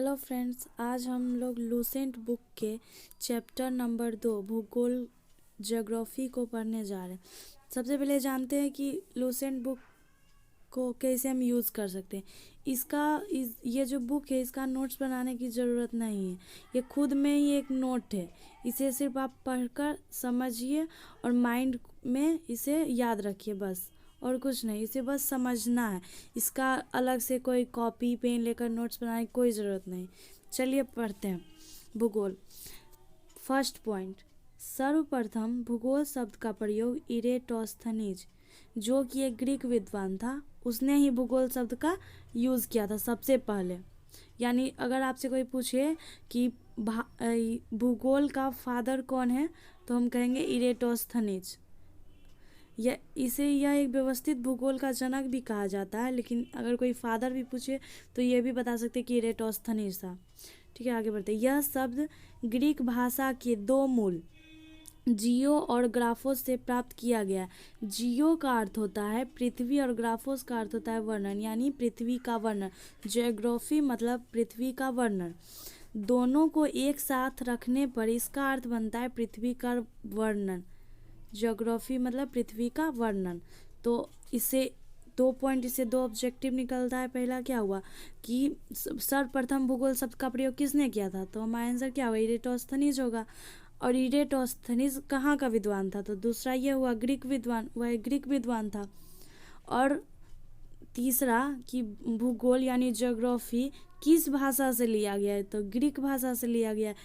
Hello friends, आज हम लोग लूसेंट बुक के चैप्टर नंबर 2 भूगोल ज्योग्राफी को पढ़ने जा रहे हैं। सबसे पहले जानते हैं कि लूसेंट बुक को कैसे हम यूज़ कर सकते हैं। ये जो बुक है इसका नोट्स बनाने की ज़रूरत नहीं है, ये खुद में ही एक नोट है। इसे सिर्फ आप पढ़कर समझिए और माइंड में इसे याद रखिए, बस और कुछ नहीं। इसे बस समझना है, इसका अलग से कोई कॉपी पेन लेकर नोट्स बनाने की कोई ज़रूरत नहीं। चलिए पढ़ते हैं भूगोल। फर्स्ट पॉइंट, सर्वप्रथम भूगोल शब्द का प्रयोग इरेटोस्थनीज, जो कि एक ग्रीक विद्वान था, उसने ही भूगोल शब्द का यूज़ किया था सबसे पहले। यानी अगर आपसे कोई पूछे कि भूगोल का फादर कौन है, तो हम कहेंगे इरेटोस्थनीज। यह एक व्यवस्थित भूगोल का जनक भी कहा जाता है, लेकिन अगर कोई फादर भी पूछे तो ये भी बता सकते कि इरेटोस्थनीज था। ठीक है, आगे बढ़ते। यह शब्द ग्रीक भाषा के दो मूल जियो और ग्राफोस से प्राप्त किया गया। जियो का अर्थ होता है पृथ्वी और ग्राफोस का अर्थ होता है वर्णन, यानी पृथ्वी का वर्णन। ज्योग्राफी मतलब पृथ्वी का वर्णन। दोनों को एक साथ रखने पर इसका अर्थ बनता है पृथ्वी का वर्णन। ज्योग्राफी मतलब पृथ्वी का वर्णन। तो इससे 2 पॉइंट, इससे 2 ऑब्जेक्टिव निकलता है। पहला क्या हुआ कि सर्वप्रथम भूगोल शब्द का प्रयोग किसने किया था, तो हमारा आंसर क्या होगा, इरेटोस्थनीज होगा। और इरेटोस्थनीज कहाँ का विद्वान था, तो दूसरा ये हुआ ग्रीक विद्वान, वह ग्रीक विद्वान था। और तीसरा कि भूगोल यानी ज्योग्राफी किस भाषा से लिया गया है, तो ग्रीक भाषा से लिया गया है।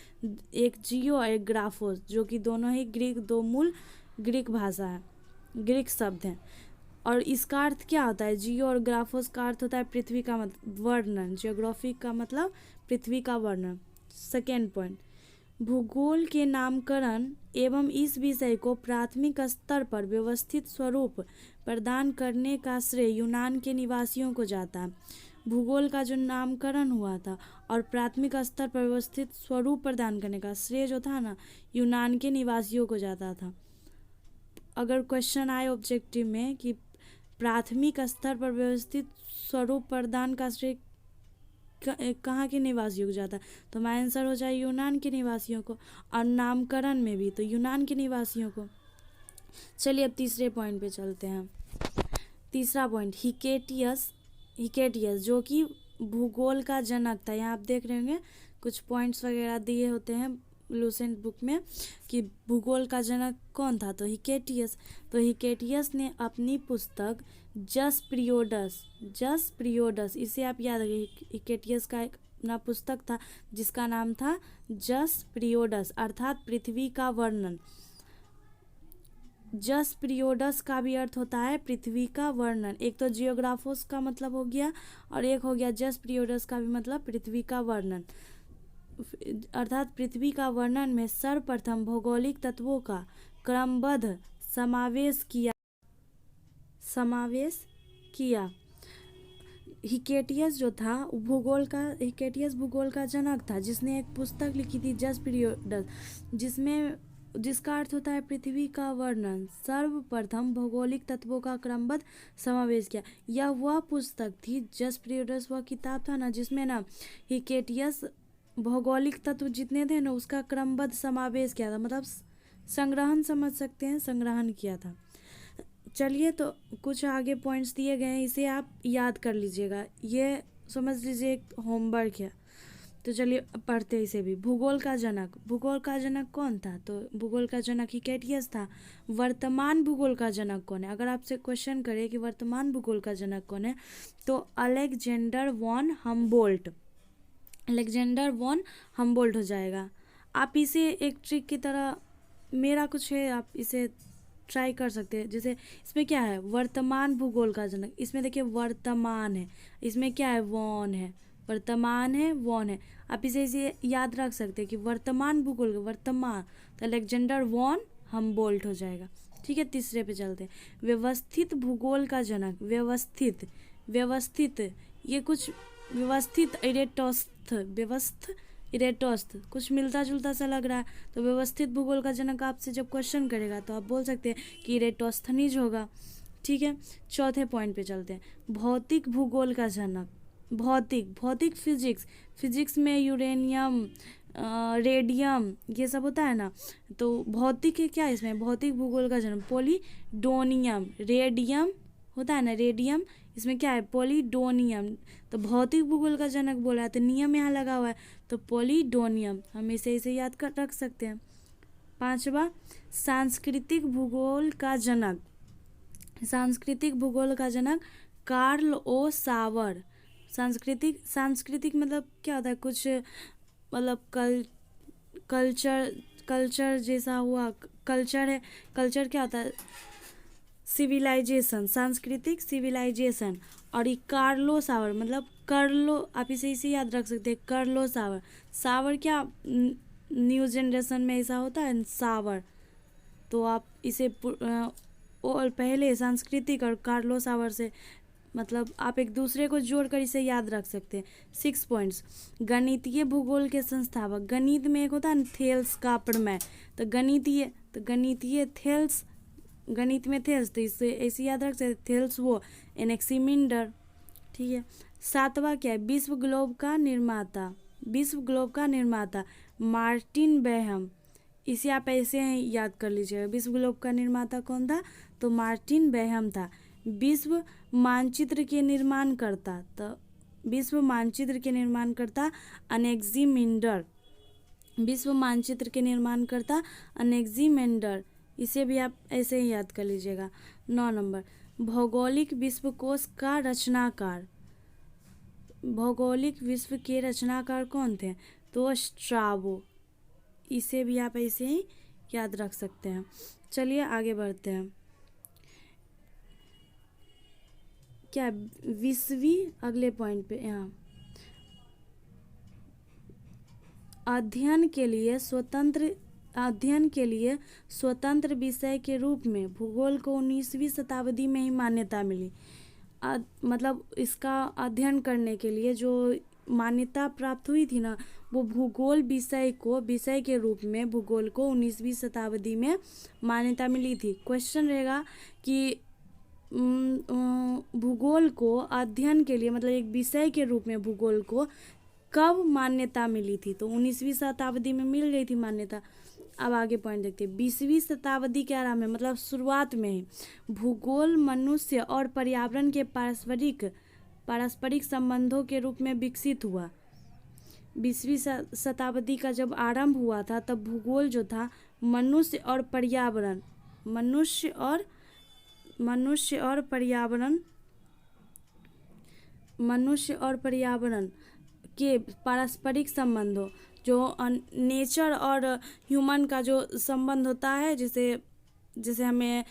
एक जियो और एक ग्राफोस, जो कि दोनों ही ग्रीक, दो मूल ग्रीक भाषा है, ग्रीक शब्द हैं। और इसका अर्थ क्या होता है, जियो और ग्राफोस का अर्थ होता है पृथ्वी का वर्णन। ज्योग्राफी का मतलब पृथ्वी का वर्णन। सेकेंड पॉइंट, भूगोल के नामकरण एवं इस विषय को प्राथमिक स्तर पर व्यवस्थित स्वरूप प्रदान करने का श्रेय यूनान के निवासियों को जाता है। भूगोल का जो नामकरण हुआ था और प्राथमिक स्तर पर व्यवस्थित स्वरूप प्रदान करने का श्रेय जो था ना, यूनान के निवासियों को जाता था। अगर क्वेश्चन आए ऑब्जेक्टिव में कि प्राथमिक स्तर पर व्यवस्थित स्वरूप प्रदान का श्रेय कहाँ के निवासियों को जाता है, तो हमारा आंसर हो जाए यूनान के निवासियों को। और नामकरण में भी तो यूनान के निवासियों को। चलिए अब तीसरे पॉइंट पे चलते हैं। तीसरा पॉइंट, हिकेटियस जो कि भूगोल का जनक था। यहाँ आप देख रहे होंगे कुछ पॉइंट्स वगैरह दिए होते हैं लूसेंट बुक में कि भूगोल का जनक कौन था, तो हिकेटियस। तो हिकेटियस ने अपनी पुस्तक जस प्रियोडस, इसे आप याद रखिए। हिकेटियस का एक अपना पुस्तक था जिसका नाम था जस प्रियोडस, अर्थात पृथ्वी का वर्णन। जस प्रियोडस का भी अर्थ होता है पृथ्वी का वर्णन। एक तो जियोग्राफोस का मतलब हो गया और एक हो गया जस प्रियोडस का भी मतलब पृथ्वी का वर्णन, अर्थात पृथ्वी का वर्णन में सर्वप्रथम भौगोलिक तत्वों का क्रमबद्ध समावेश किया। हिकेटियस जो था हिकेटियस भूगोल का जनक था, जिसने एक पुस्तक लिखी थी जस पीरियडस, जिसका अर्थ होता है पृथ्वी का वर्णन। सर्वप्रथम भौगोलिक तत्वों का क्रमबद्ध समावेश किया। यह वह पुस्तक थी, जस पीरियडस वह किताब था ना, जिसमें ना हिकेटियस भौगोलिक तत्व जितने थे ना उसका क्रमबद्ध समावेश किया था, मतलब संग्रहण समझ सकते हैं, संग्रहण किया था। चलिए तो कुछ आगे पॉइंट्स दिए गए हैं, इसे आप याद कर लीजिएगा, ये समझ लीजिए एक होमवर्क है। तो चलिए पढ़ते इसे भी। भूगोल का जनक कौन था, तो भूगोल का जनक हिकेटियस था। वर्तमान भूगोल का जनक कौन है, अगर आपसे क्वेश्चन करे कि वर्तमान भूगोल का जनक कौन है, तो अलेक्जेंडर वॉन हम्बोल्ट हो जाएगा। आप इसे एक ट्रिक की तरह, मेरा कुछ है, आप इसे ट्राई कर सकते हैं। जैसे इसमें क्या है, वर्तमान भूगोल का जनक, इसमें देखिए वर्तमान है, इसमें क्या है, वॉन है, वर्तमान है, वॉन है। आप इसे याद रख सकते हैं कि वर्तमान भूगोल का वर्तमान, तो अलेक्जेंडर वॉन हम्बोल्ट हो जाएगा। ठीक है, तीसरे पे चलते हैं। व्यवस्थित भूगोल का जनक, व्यवस्थित ये कुछ व्यवस्थित इरेटोस्थ कुछ मिलता जुलता सा लग रहा है, तो व्यवस्थित भूगोल का जनक आपसे जब क्वेश्चन करेगा तो आप बोल सकते हैं कि इरेटोस्थनीज होगा। ठीक है, चौथे पॉइंट पे चलते हैं। भौतिक भूगोल का जनक, भौतिक, भौतिक फिजिक्स, फिजिक्स में यूरेनियम, रेडियम ये सब होता है ना, तो भौतिक है क्या इसमें, भौतिक भूगोल का जन्म पॉलीडोनियम, रेडियम होता है ना रेडियम, इसमें क्या है पॉलीडोनियम, तो भौतिक भूगोल का जनक बोला है तो नियम यहाँ लगा हुआ है, तो पॉलीडोनियम हम इसे याद कर रख सकते हैं। 5वां सांस्कृतिक भूगोल का जनक, सांस्कृतिक भूगोल का जनक कार्ल ओ सावर। सांस्कृतिक मतलब क्या होता है, कुछ मतलब कल्चर जैसा हुआ, कल्चर है, कल्चर क्या होता है सिविलाइजेशन, सांस्कृतिक सिविलाइजेशन। और ये कार्लो सावर मतलब कर्लो, आप इसे याद रख सकते हैं कर्लो सावर। सावर क्या न्यू जनरेशन में ऐसा होता है सावर, तो आप इसे और पहले सांस्कृतिक और कार्लो सावर से मतलब आप एक दूसरे को जोड़कर इसे याद रख सकते हैं। 6 पॉइंट्स। गणितीय भूगोल के संस्थापक, गणित में एक होता है थेल्स का प्रमेय, तो गणितीय थेल्स, गणित में थेल्स, तो इससे ऐसे याद रख सकते थेल्स वो एनेक्सिमिंडर, ठीक है। 7वां क्या है, विश्व ग्लोब का निर्माता, विश्व ग्लोब का निर्माता मार्टिन बेहम, इसे आप ऐसे याद कर लीजिएगा, विश्व ग्लोब का निर्माता कौन था, तो मार्टिन बेहम था। विश्व मानचित्र के निर्माण करता, तो विश्व मानचित्र के निर्माण करता अनेक्सिमिंडर, विश्व मानचित्र के निर्माण करता अनेक्सिमिंडर, इसे भी आप ऐसे ही याद कर लीजिएगा। 9 नंबर भौगोलिक विश्वकोश का रचनाकार, भौगोलिक विश्व के रचनाकार कौन थे, तो स्ट्राबो, इसे भी आप ऐसे ही याद रख सकते हैं। चलिए आगे बढ़ते हैं। क्या 20वीं अगले पॉइंट पे यहाँ अध्ययन के लिए स्वतंत्र विषय के रूप में भूगोल को 19वीं शताब्दी में ही मान्यता मिली। मतलब इसका अध्ययन करने के लिए जो मान्यता प्राप्त हुई थी ना, वो भूगोल विषय के रूप में भूगोल को 19वीं शताब्दी में मान्यता मिली थी। क्वेश्चन रहेगा कि भूगोल को अध्ययन के लिए मतलब एक विषय के रूप में भूगोल को कब मान्यता मिली थी, तो 19वीं शताब्दी में मिल गई थी मान्यता। अब आगे पॉइंट देखते हैं। 20वीं शताब्दी के आरंभ में मतलब शुरुआत में ही भूगोल मनुष्य और पर्यावरण के पारस्परिक संबंधों के रूप में विकसित हुआ। 20वीं शताब्दी का जब आरंभ हुआ था तब भूगोल जो था मनुष्य और पर्यावरण के पारस्परिक संबंधों, जो नेचर और ह्यूमन का जो संबंध होता है, जैसे हमें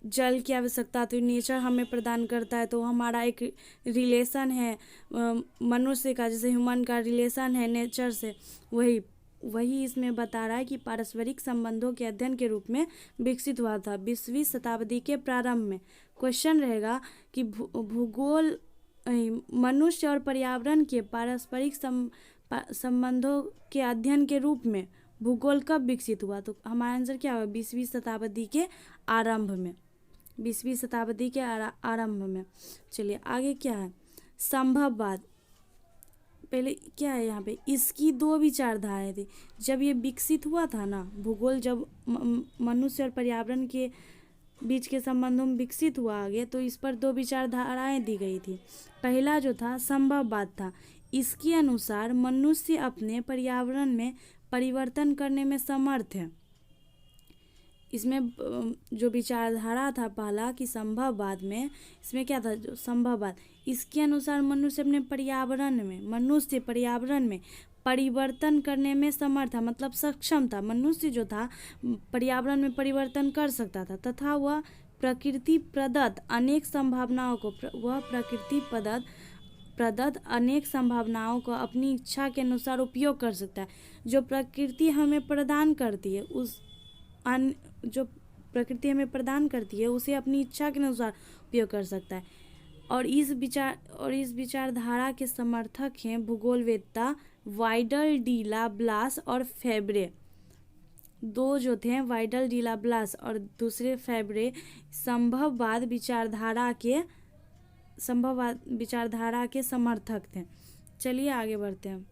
जल की आवश्यकता तो नेचर हमें प्रदान करता है, तो हमारा एक रिलेशन है मनुष्य का, जैसे ह्यूमन का रिलेशन है नेचर से, वही इसमें बता रहा है कि पारस्परिक संबंधों के अध्ययन के रूप में विकसित हुआ था 20वीं शताब्दी के प्रारंभ में। क्वेश्चन रहेगा कि भूगोल मनुष्य और पर्यावरण के पारस्परिक संबंधों के अध्ययन के रूप में भूगोल कब विकसित हुआ, तो हमारा आंसर क्या होगा 20वीं शताब्दी के आरंभ में, 20वीं शताब्दी के आरंभ में। चलिए आगे क्या है, संभववाद। पहले क्या है यहाँ पे, इसकी 2 विचारधाराएं थी। जब ये विकसित हुआ था ना भूगोल, जब मनुष्य और पर्यावरण के बीच के संबंधों में विकसित हुआ आगे, तो इस पर 2 विचारधाराएं दी गई थी। पहला जो था संभववाद था, इसके अनुसार मनुष्य अपने पर्यावरण में परिवर्तन करने में समर्थ है। इसमें जो विचारधारा था पहला कि संभववाद में, इसमें क्या था जो संभववाद, इसके अनुसार मनुष्य अपने पर्यावरण में परिवर्तन करने में समर्थ था, मतलब सक्षम था। मनुष्य जो था पर्यावरण में परिवर्तन कर सकता था तथा वह प्रकृति प्रदत्त अनेक संभावनाओं को अपनी इच्छा के अनुसार उपयोग कर सकता है। जो प्रकृति हमें प्रदान करती है उसे अपनी इच्छा के अनुसार उपयोग कर सकता है। और इस विचारधारा के समर्थक हैं भूगोलवेत्ता वाइडल डी ला ब्लास और फेब्रे। 2 जो थे वाइडल डी ला ब्लास और दूसरे फेब्रे संभववाद विचारधारा के विचारधारा के समर्थक थे। चलिए आगे बढ़ते हैं।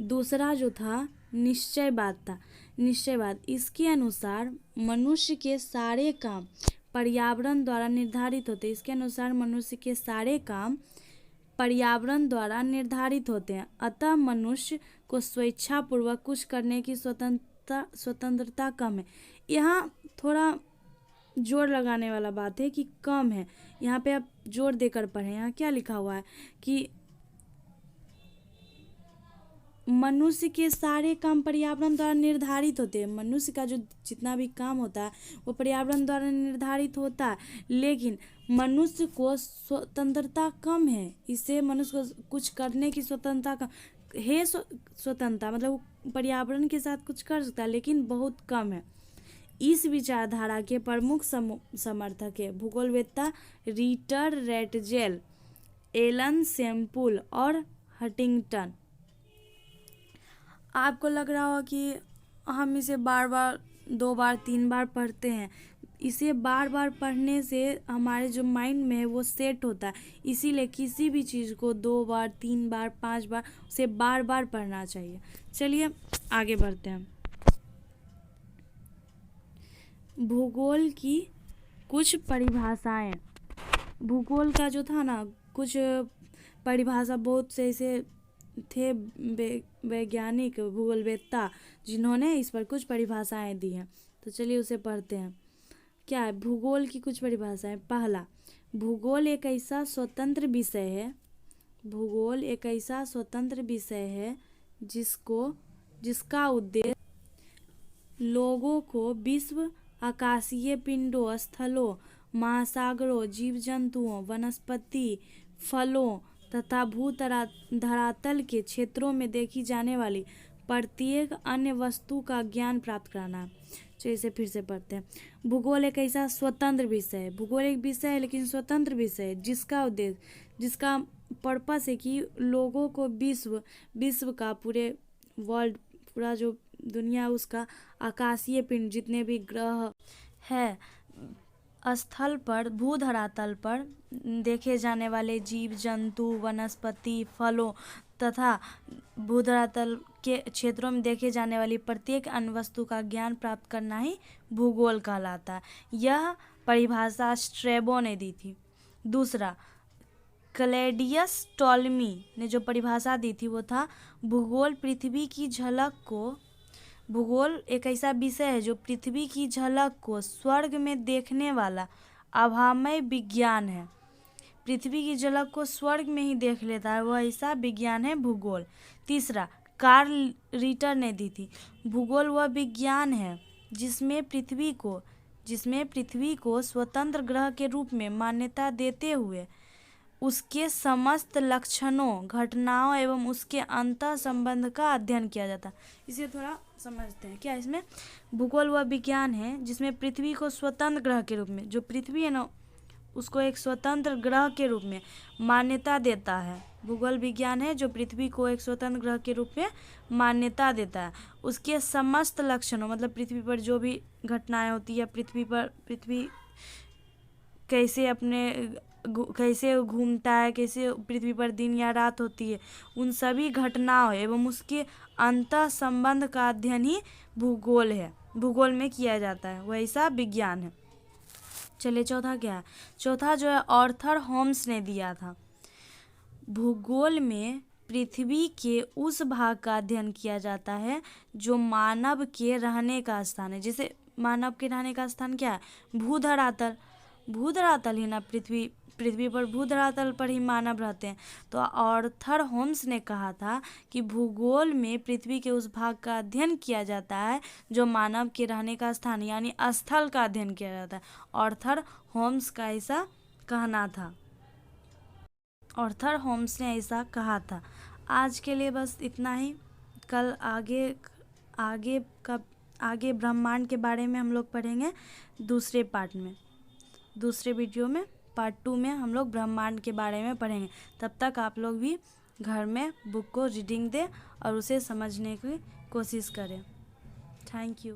दूसरा जो था निश्चयवाद था। निश्चयवाद, इसके अनुसार मनुष्य के सारे काम पर्यावरण द्वारा निर्धारित होते हैं। इसके अनुसार मनुष्य के सारे काम पर्यावरण द्वारा निर्धारित होते हैं, अतः मनुष्य को स्वेच्छापूर्वक कुछ करने की स्वतंत्रता कम है। यहाँ थोड़ा जोर लगाने वाला बात है कि कम है। यहाँ पे आप जोर देकर पढ़ें। यहाँ क्या लिखा हुआ है कि मनुष्य के सारे काम पर्यावरण द्वारा निर्धारित होते हैं। मनुष्य का जो जितना भी काम होता है वो पर्यावरण द्वारा निर्धारित होता है, लेकिन मनुष्य को स्वतंत्रता कम है। इससे मनुष्य को कुछ करने की स्वतंत्रता कम है। स्वतंत्रता मतलब वो पर्यावरण के साथ कुछ कर सकता है, लेकिन बहुत कम है। इस विचारधारा के प्रमुख समर्थक है भूगोलवेत्ता रीटर रेटजेल, एलन सेम्पुल और हंटिंगटन। आपको लग रहा होगा कि हम इसे बार बार 2 बार 3 बार पढ़ते हैं। इसे बार बार पढ़ने से हमारे जो माइंड में है वो सेट होता है। इसीलिए किसी भी चीज़ को 2 बार 3 बार 5 बार उसे बार बार पढ़ना चाहिए। चलिए आगे बढ़ते हैं। भूगोल की कुछ परिभाषाएं। भूगोल का जो था ना, कुछ परिभाषा बहुत से ऐसे थे वैज्ञानिक भूगोलवेत्ता जिन्होंने इस पर कुछ परिभाषाएं दी हैं। तो चलिए उसे पढ़ते हैं। क्या है भूगोल की कुछ परिभाषाएं? पहला, भूगोल एक ऐसा स्वतंत्र विषय है। भूगोल एक ऐसा स्वतंत्र विषय है जिसका उद्देश्य लोगों को विश्व, आकाशीय पिंडों, स्थलों, महासागरों, जीव जंतुओं, वनस्पति, फलों तथा धरातल के क्षेत्रों में देखी जाने वाली प्रत्येक अन्य वस्तु का ज्ञान प्राप्त कराना है। चलिए इसे फिर से पढ़ते हैं। भूगोल एक ऐसा स्वतंत्र विषय है। भूगोल एक विषय है लेकिन स्वतंत्र विषय है, जिसका उद्देश्य, जिसका पर्पस है कि लोगों को विश्व का, पूरे वर्ल्ड, पूरा जो दुनिया उसका, आकाशीय पिंड, जितने भी ग्रह है, स्थल पर, भूधरातल पर देखे जाने वाले जीव जंतु, वनस्पति, फलों तथा भूधरातल के क्षेत्रों में देखे जाने वाली प्रत्येक अन्य वस्तु का ज्ञान प्राप्त करना ही भूगोल कहलाता है। यह परिभाषा स्ट्रैबो ने दी थी। दूसरा, क्लैडियस टॉलमी ने जो परिभाषा दी थी वो था भूगोल पृथ्वी की झलक को, भूगोल एक ऐसा विषय है जो पृथ्वी की झलक को स्वर्ग में देखने वाला अभामय विज्ञान है। पृथ्वी की झलक को स्वर्ग में ही देख लेता है, वह ऐसा विज्ञान है भूगोल। तीसरा, कार्ल रिटर ने दी थी। भूगोल वह विज्ञान है जिसमें पृथ्वी को स्वतंत्र ग्रह के रूप में मान्यता देते हुए उसके समस्त लक्षणों, घटनाओं एवं उसके अंतः संबंध का अध्ययन किया जाता है। इसे थोड़ा समझते हैं। क्या इसमें भूगोल वह विज्ञान है जिसमें पृथ्वी को स्वतंत्र ग्रह के रूप में, जो पृथ्वी है ना उसको एक स्वतंत्र ग्रह के रूप में मान्यता देता है। भूगोल विज्ञान है जो पृथ्वी को एक स्वतंत्र ग्रह के रूप में मान्यता देता है। उसके समस्त लक्षणों, मतलब पृथ्वी पर जो भी घटनाएं होती है, पृथ्वी कैसे घूमता है, कैसे पृथ्वी पर दिन या रात होती है, उन सभी घटनाओं एवं उसके अंतः संबंध का अध्ययन ही भूगोल है, भूगोल में किया जाता है, वैसा विज्ञान है। चलिए चौथा क्या है? चौथा जो है आर्थर होम्स ने दिया था। भूगोल में पृथ्वी के उस भाग का अध्ययन किया जाता है जो मानव के रहने का स्थान है। जैसे मानव के रहने का स्थान क्या है? भूधरातल ही ना, पृथ्वी पर भूधरातल पर ही मानव रहते हैं। तो आर्थर होम्स ने कहा था कि भूगोल में पृथ्वी के उस भाग का अध्ययन किया जाता है जो मानव के रहने का स्थान यानी स्थल का अध्ययन किया जाता है। आर्थर होम्स का ऐसा कहना था। आर्थर होम्स ने ऐसा कहा था। आज के लिए बस इतना ही। कल आगे ब्रह्मांड के बारे में हम लोग पढ़ेंगे दूसरे पार्ट में। दूसरे वीडियो में पार्ट 2 में हम लोग ब्रह्मांड के बारे में पढ़ेंगे। तब तक आप लोग भी घर में बुक को रीडिंग दें और उसे समझने की कोशिश करें। Thank you.